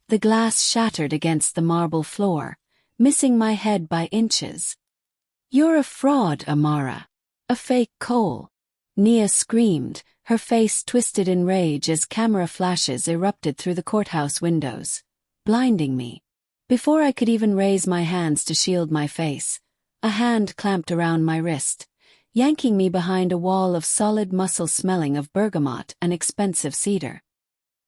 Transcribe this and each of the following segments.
The glass shattered against the marble floor, missing my head by inches. "You're a fraud, Amara. A fake Cole," Nia screamed, her face twisted in rage as camera flashes erupted through the courthouse windows, blinding me. Before I could even raise my hands to shield my face, a hand clamped around my wrist, yanking me behind a wall of solid muscle smelling of bergamot and expensive cedar.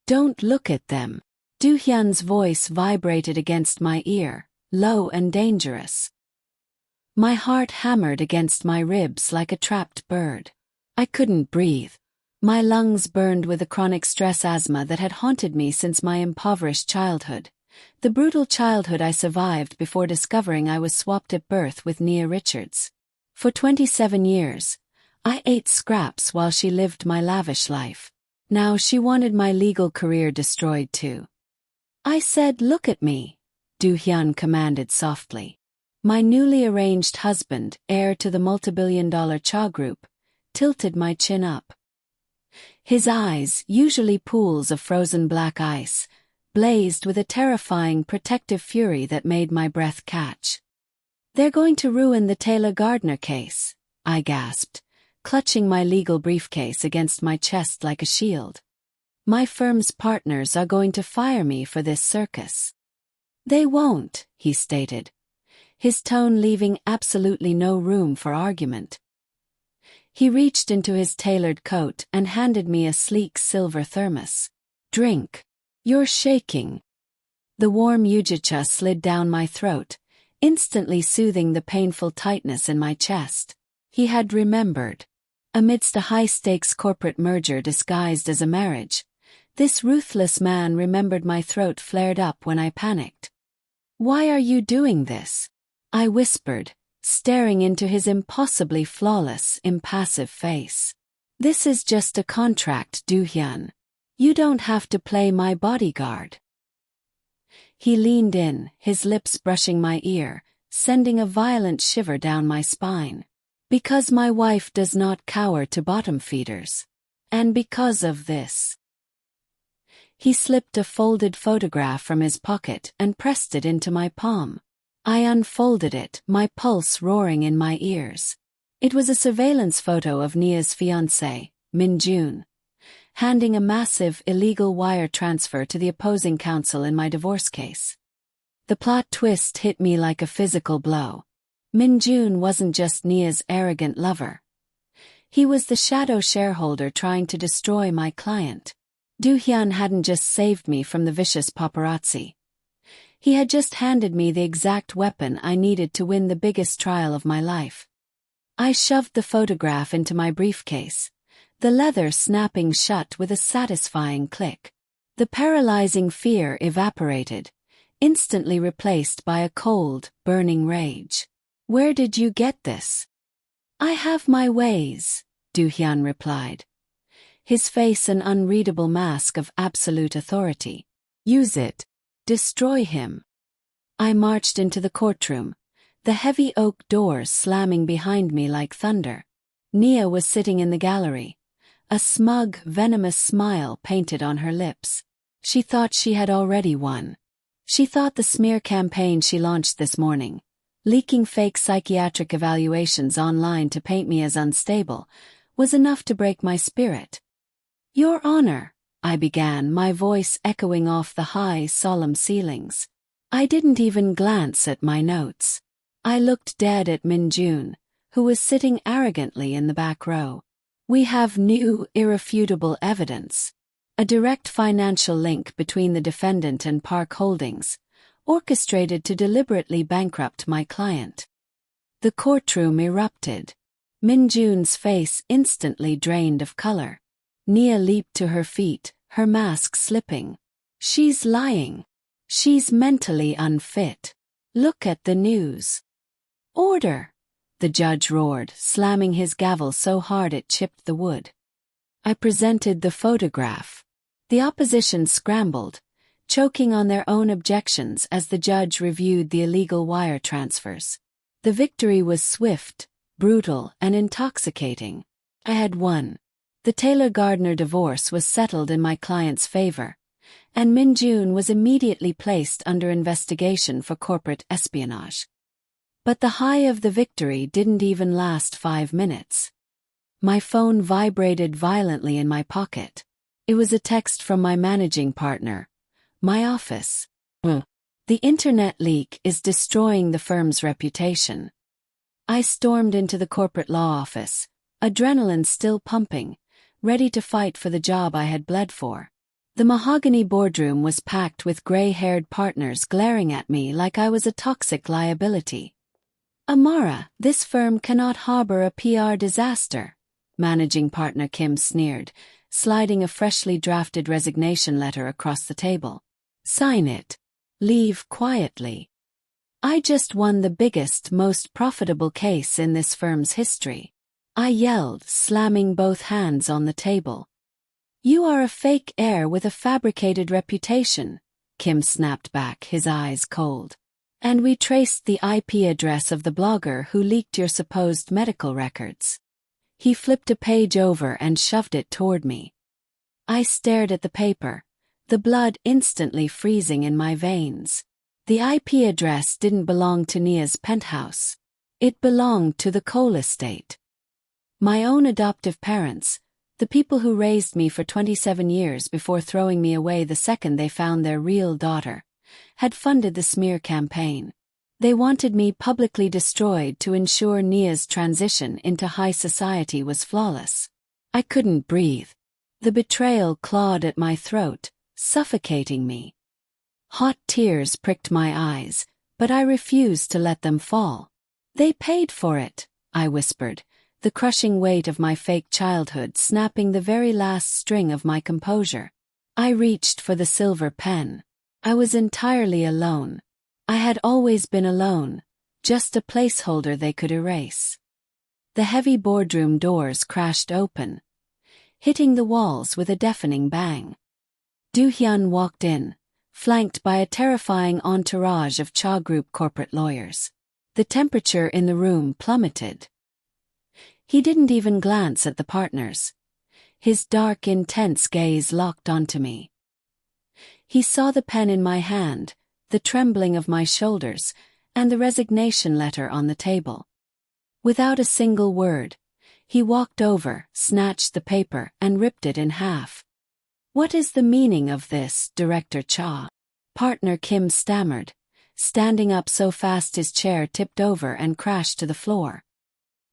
"Don't look at them." Do-hyun's voice vibrated against my ear, low and dangerous. My heart hammered against my ribs like a trapped bird. I couldn't breathe. My lungs burned with a chronic stress asthma that had haunted me since my impoverished childhood, the brutal childhood I survived before discovering I was swapped at birth with Nia Richards. For 27 years, I ate scraps while she lived my lavish life. Now she wanted my legal career destroyed too. I said, "Look at me," Do-hyun commanded softly. My newly arranged husband, heir to the multibillion-dollar Cha Group, tilted my chin up. His eyes, usually pools of frozen black ice, blazed with a terrifying protective fury that made my breath catch. "They're going to ruin the Taylor Gardner case," I gasped, clutching my legal briefcase against my chest like a shield. "My firm's partners are going to fire me for this circus." "They won't," he stated, his tone leaving absolutely no room for argument. He reached into his tailored coat and handed me a sleek silver thermos. "Drink. You're shaking." The warm yujicha slid down my throat, instantly soothing the painful tightness in my chest. He had remembered. Amidst a high-stakes corporate merger disguised as a marriage, this ruthless man remembered my throat flared up when I panicked. "Why are you doing this?" I whispered, staring into his impossibly flawless, impassive face. "This is just a contract, Do-hyun. You don't have to play my bodyguard." He leaned in, his lips brushing my ear, sending a violent shiver down my spine. "Because my wife does not cower to bottom feeders. And because of this." He slipped a folded photograph from his pocket and pressed it into my palm. I unfolded it, my pulse roaring in my ears. It was a surveillance photo of Nia's fiancé, Min-jun, handing a massive illegal wire transfer to the opposing counsel in my divorce case. The plot twist hit me like a physical blow. Min-jun wasn't just Nia's arrogant lover. He was the shadow shareholder trying to destroy my client. Do-hyun hadn't just saved me from the vicious paparazzi. He had just handed me the exact weapon I needed to win the biggest trial of my life. I shoved the photograph into my briefcase, the leather snapping shut with a satisfying click. The paralyzing fear evaporated, instantly replaced by a cold, burning rage. "Where did you get this?" "I have my ways," Do-hyun replied, his face an unreadable mask of absolute authority. "Use it. Destroy him." I marched into the courtroom, the heavy oak doors slamming behind me like thunder. Nia was sitting in the gallery, a smug, venomous smile painted on her lips. She thought she had already won. She thought the smear campaign she launched this morning, leaking fake psychiatric evaluations online to paint me as unstable, was enough to break my spirit. "Your Honor," I began, my voice echoing off the high, solemn ceilings. I didn't even glance at my notes. I looked dead at Min-jun, who was sitting arrogantly in the back row. "We have new, irrefutable evidence. A direct financial link between the defendant and Park Holdings, orchestrated to deliberately bankrupt my client." The courtroom erupted. Min-jun's face instantly drained of color. Nia leaped to her feet, her mask slipping. "She's lying. She's mentally unfit. Look at the news." "Order!" the judge roared, slamming his gavel so hard it chipped the wood. I presented the photograph. The opposition scrambled, choking on their own objections as the judge reviewed the illegal wire transfers. The victory was swift, brutal, and intoxicating. I had won. The Taylor Gardner divorce was settled in my client's favor, and Min-jun was immediately placed under investigation for corporate espionage. But the high of the victory didn't even last 5 minutes. My phone vibrated violently in my pocket. It was a text from my managing partner. My office. The internet leak is destroying the firm's reputation. I stormed into the corporate law office, adrenaline still pumping, ready to fight for the job I had bled for. The mahogany boardroom was packed with gray-haired partners glaring at me like I was a toxic liability. Amara, this firm cannot harbor a PR disaster, managing partner Kim sneered, sliding a freshly drafted resignation letter across the table. Sign it. Leave quietly. I just won the biggest, most profitable case in this firm's history. I yelled, slamming both hands on the table. You are a fake heir with a fabricated reputation, Kim snapped back, his eyes cold. And we traced the IP address of the blogger who leaked your supposed medical records. He flipped a page over and shoved it toward me. I stared at the paper, the blood instantly freezing in my veins. The IP address didn't belong to Nia's penthouse. It belonged to the Cole estate. My own adoptive parents, the people who raised me for 27 years before throwing me away the second they found their real daughter, had funded the smear campaign. They wanted me publicly destroyed to ensure Nia's transition into high society was flawless. I couldn't breathe. The betrayal clawed at my throat, suffocating me. Hot tears pricked my eyes, but I refused to let them fall. They paid for it, I whispered, the crushing weight of my fake childhood snapping the very last string of my composure. I reached for the silver pen. I was entirely alone. I had always been alone, just a placeholder they could erase. The heavy boardroom doors crashed open, hitting the walls with a deafening bang. Do-hyun walked in, flanked by a terrifying entourage of Cha Group corporate lawyers. The temperature in the room plummeted. He didn't even glance at the partners. His dark, intense gaze locked onto me. He saw the pen in my hand, the trembling of my shoulders, and the resignation letter on the table. Without a single word, he walked over, snatched the paper, and ripped it in half. What is the meaning of this, Director Cha? Partner Kim stammered, standing up so fast his chair tipped over and crashed to the floor.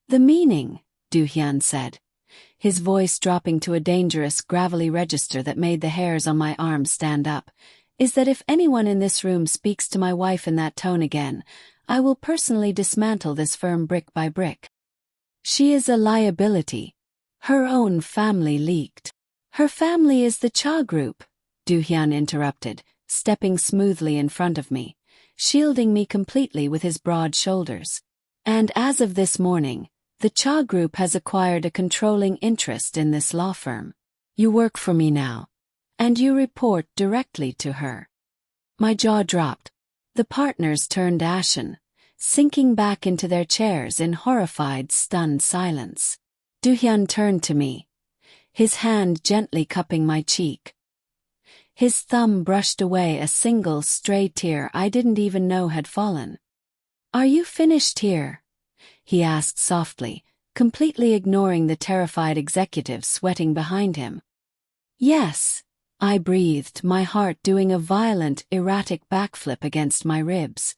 The meaning, Do-hyun said, his voice dropping to a dangerous gravelly register that made the hairs on my arm stand up, is that if anyone in this room speaks to my wife in that tone again, I will personally dismantle this firm brick by brick. She is a liability. Her own family leaked. Her family is the Cha Group, Do-hyun interrupted, stepping smoothly in front of me, shielding me completely with his broad shoulders. And as of this morning, the Cha Group has acquired a controlling interest in this law firm. You work for me now. And you report directly to her. My jaw dropped. The partners turned ashen, sinking back into their chairs in horrified, stunned silence. Do-hyun turned to me, his hand gently cupping my cheek. His thumb brushed away a single stray tear I didn't even know had fallen. Are you finished here? He asked softly, completely ignoring the terrified executive sweating behind him. Yes, I breathed, my heart doing a violent, erratic backflip against my ribs.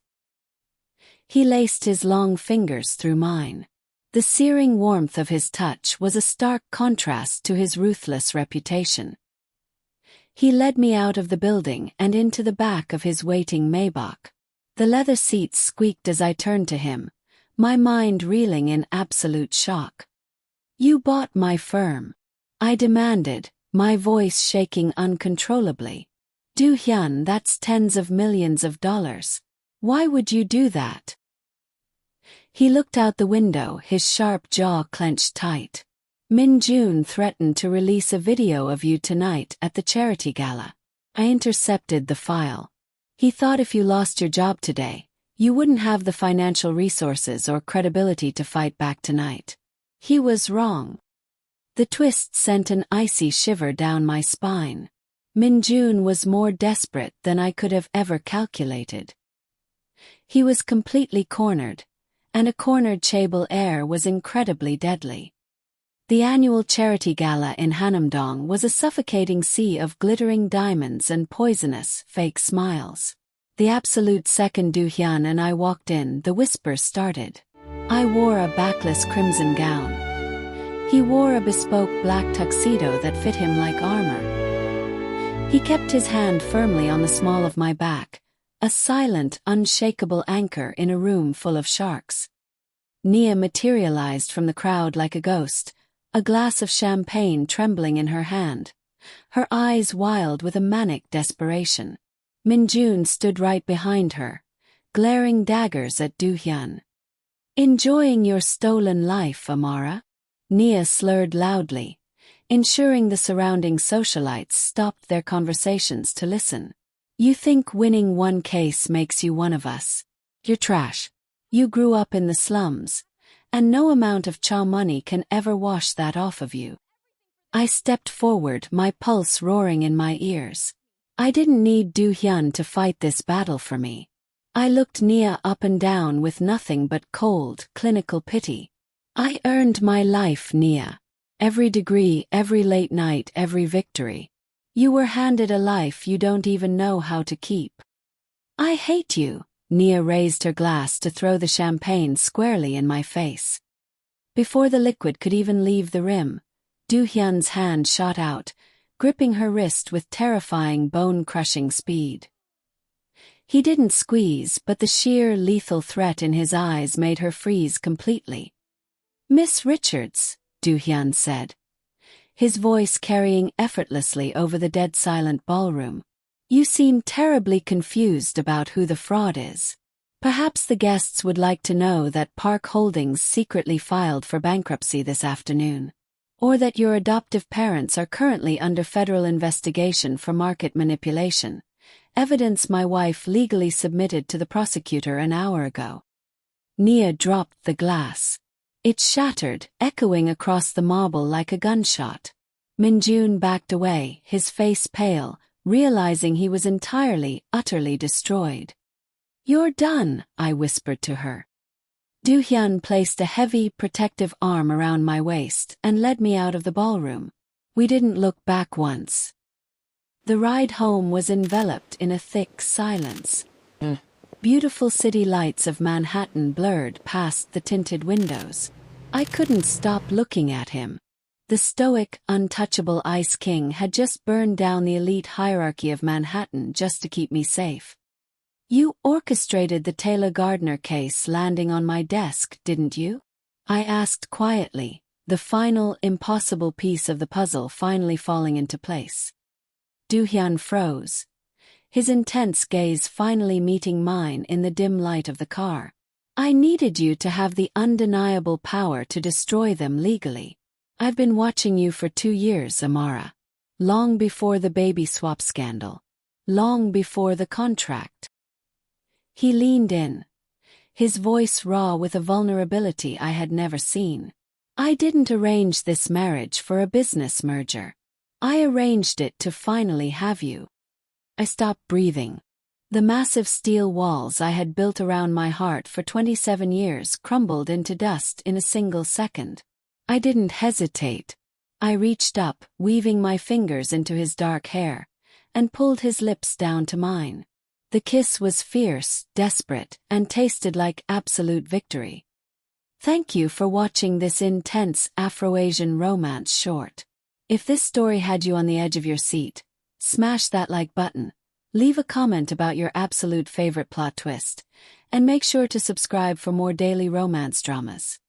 He laced his long fingers through mine. The searing warmth of his touch was a stark contrast to his ruthless reputation. He led me out of the building and into the back of his waiting Maybach. The leather seats squeaked as I turned to him, my mind reeling in absolute shock. You bought my firm, I demanded, my voice shaking uncontrollably. Do-hyun, that's tens of millions of dollars. Why would you do that? He looked out the window, his sharp jaw clenched tight. Min-jun threatened to release a video of you tonight at the charity gala. I intercepted the file. He thought if you lost your job today, you wouldn't have the financial resources or credibility to fight back tonight. He was wrong. The twist sent an icy shiver down my spine. Min-jun was more desperate than I could have ever calculated. He was completely cornered, and a cornered chaebol heir was incredibly deadly. The annual charity gala in Hanamdong was a suffocating sea of glittering diamonds and poisonous, fake smiles. The absolute second Do-hyun and I walked in, the whispers started. I wore a backless crimson gown. He wore a bespoke black tuxedo that fit him like armor. He kept his hand firmly on the small of my back, a silent, unshakable anchor in a room full of sharks. Nia materialized from the crowd like a ghost, a glass of champagne trembling in her hand, her eyes wild with a manic desperation. Min-jun stood right behind her, glaring daggers at Do-hyun. "Enjoying your stolen life, Amara?" Nia slurred loudly, ensuring the surrounding socialites stopped their conversations to listen. "You think winning one case makes you one of us? You're trash. You grew up in the slums, and no amount of cha money can ever wash that off of you." I stepped forward, my pulse roaring in my ears. I didn't need Do-hyun to fight this battle for me. I looked Nia up and down with nothing but cold, clinical pity. "I earned my life, Nia. Every degree, every late night, every victory. You were handed a life you don't even know how to keep." "I hate you." Nia raised her glass to throw the champagne squarely in my face. Before the liquid could even leave the rim, Do-hyun's hand shot out, gripping her wrist with terrifying bone-crushing speed. He didn't squeeze, but the sheer lethal threat in his eyes made her freeze completely. "Miss Richards," Do-hyun said, his voice carrying effortlessly over the dead-silent ballroom. "You seem terribly confused about who the fraud is. Perhaps the guests would like to know that Park Holdings secretly filed for bankruptcy this afternoon, or that your adoptive parents are currently under federal investigation for market manipulation, evidence my wife legally submitted to the prosecutor an hour ago." Nia dropped the glass. It shattered, echoing across the marble like a gunshot. Min-jun backed away, his face pale, realizing he was entirely, utterly destroyed. "You're done," I whispered to her. Do-hyun placed a heavy, protective arm around my waist and led me out of the ballroom. We didn't look back once. The ride home was enveloped in a thick silence. Beautiful city lights of Manhattan blurred past the tinted windows. I couldn't stop looking at him. The stoic, untouchable Ice King had just burned down the elite hierarchy of Manhattan just to keep me safe. "You orchestrated the Taylor Gardner case landing on my desk, didn't you?" I asked quietly, the final, impossible piece of the puzzle finally falling into place. Do-hyun froze, his intense gaze finally meeting mine in the dim light of the car. "I needed you to have the undeniable power to destroy them legally. I've been watching you for 2 years, Amara. Long before the baby swap scandal. Long before the contract." He leaned in, his voice raw with a vulnerability I had never seen. "I didn't arrange this marriage for a business merger. I arranged it to finally have you." I stopped breathing. The massive steel walls I had built around my heart for 27 years crumbled into dust in a single second. I didn't hesitate. I reached up, weaving my fingers into his dark hair, and pulled his lips down to mine. The kiss was fierce, desperate, and tasted like absolute victory. Thank you for watching this intense Afro-Asian romance short. If this story had you on the edge of your seat, smash that like button, leave a comment about your absolute favorite plot twist, and make sure to subscribe for more daily romance dramas.